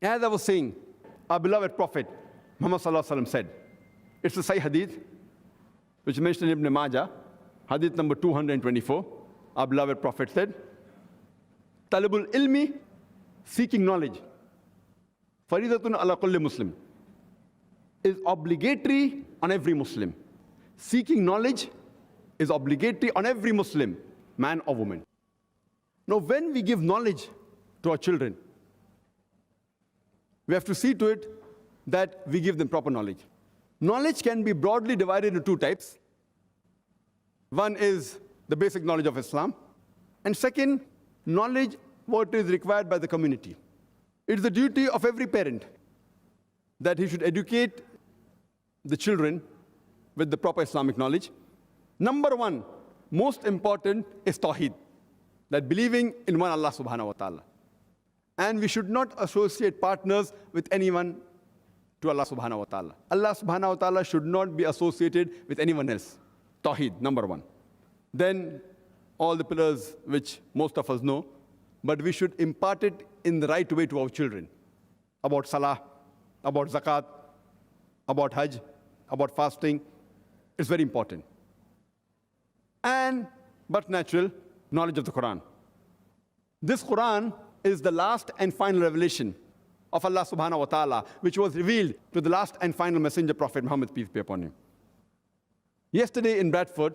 As I was saying, our beloved Prophet Muhammad Sallallahu Alaihi Wasallam said, it's a Sahih Hadith, which is mentioned in Ibn Majah, Hadith number 224. Our beloved Prophet said, Talabul ilmi, seeking knowledge, faridatun ala kulli Muslim, is obligatory on every Muslim. Seeking knowledge is obligatory on every Muslim, man or woman. Now, when we give knowledge to our children, we have to see to it that we give them proper knowledge. Knowledge can be broadly divided into two types. One is the basic knowledge of Islam, and second, knowledge what is required by the community. It's the duty of every parent that he should educate the children with the proper Islamic knowledge. Number one, most important, is Tawheed, that believing in one Allah subhanahu wa ta'ala. And we should not associate partners with anyone to Allah subhanahu wa ta'ala. Allah subhanahu wa ta'ala should not be associated with anyone else. Tawheed, number one. Then all the pillars which most of us know, but we should impart it in the right way to our children. About salah, about zakat, about hajj, about fasting. It's very important. And, but natural, knowledge of the Quran. This Quran is the last and final revelation of Allah subhanahu wa ta'ala, which was revealed to the last and final messenger, Prophet Muhammad, peace be upon him. Yesterday in Bradford,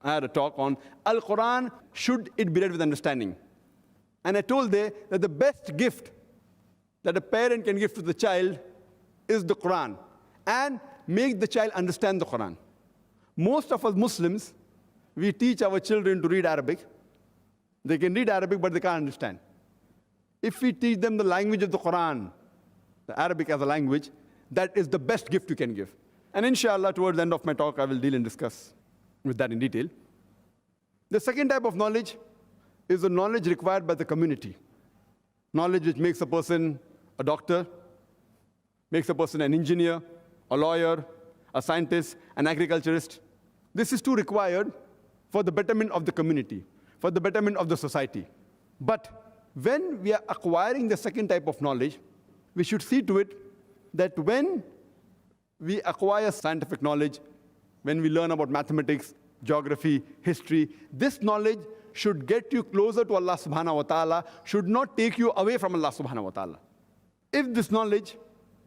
I had a talk on Al-Quran, should it be read with understanding? And I told there that the best gift that a parent can give to the child is the Quran, and make the child understand the Quran. Most of us Muslims, we teach our children to read Arabic. They can read Arabic, but they can't understand. If we teach them the language of the Quran, the Arabic as a language, that is the best gift you can give. And inshallah, towards the end of my talk, I will deal and discuss with that in detail. The second type of knowledge is the knowledge required by the community. Knowledge which makes a person a doctor, makes a person an engineer, a lawyer, a scientist, an agriculturist. This is too required for the betterment of the community, for the betterment of the society. But when we are acquiring the second type of knowledge, we should see to it that when we acquire scientific knowledge, when we learn about mathematics, geography, history, this knowledge should get you closer to Allah subhanahu wa ta'ala, should not take you away from Allah subhanahu wa ta'ala. If this knowledge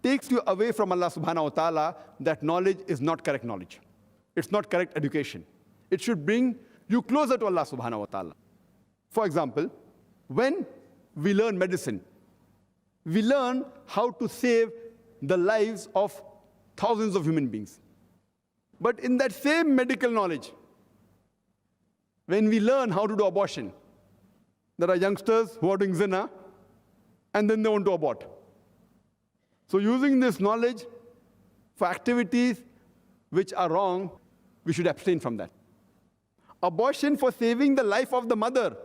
takes you away from Allah subhanahu wa ta'ala, that knowledge is not correct knowledge. It's not correct education. It should bring you closer to Allah subhanahu wa ta'ala. For example, when we learn medicine, we learn how to save the lives of thousands of human beings. But in that same medical knowledge, when we learn how to do abortion, there are youngsters who are doing zina, and then they want to abort. So using this knowledge for activities which are wrong, we should abstain from that. Abortion for saving the life of the mother.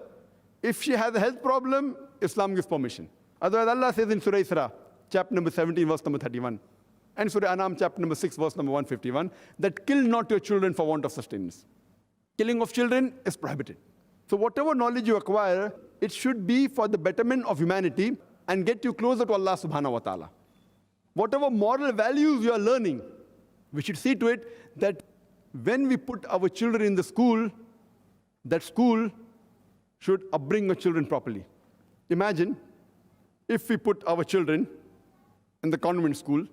If she has a health problem, Islam gives permission. Otherwise, Allah says in Surah Isra, chapter number 17, verse number 31, and Surah Anam, chapter number 6, verse number 151, that kill not your children for want of sustenance. Killing of children is prohibited. So whatever knowledge you acquire, it should be for the betterment of humanity and get you closer to Allah subhanahu wa ta'ala. Whatever moral values you are learning, we should see to it that when we put our children in the school, that school should upbring our children properly. Imagine if we put our children in the convent school,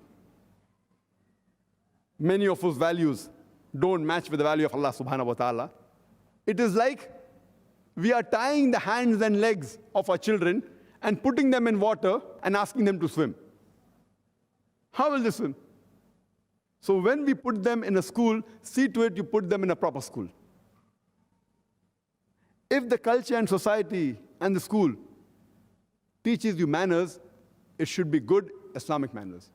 many of whose values don't match with the value of Allah subhanahu wa ta'ala. It is like we are tying the hands and legs of our children and putting them in water and asking them to swim. How will they swim? So when we put them in a school, see to it you put them in a proper school. If the culture and society and the school teaches you manners, it should be good Islamic manners.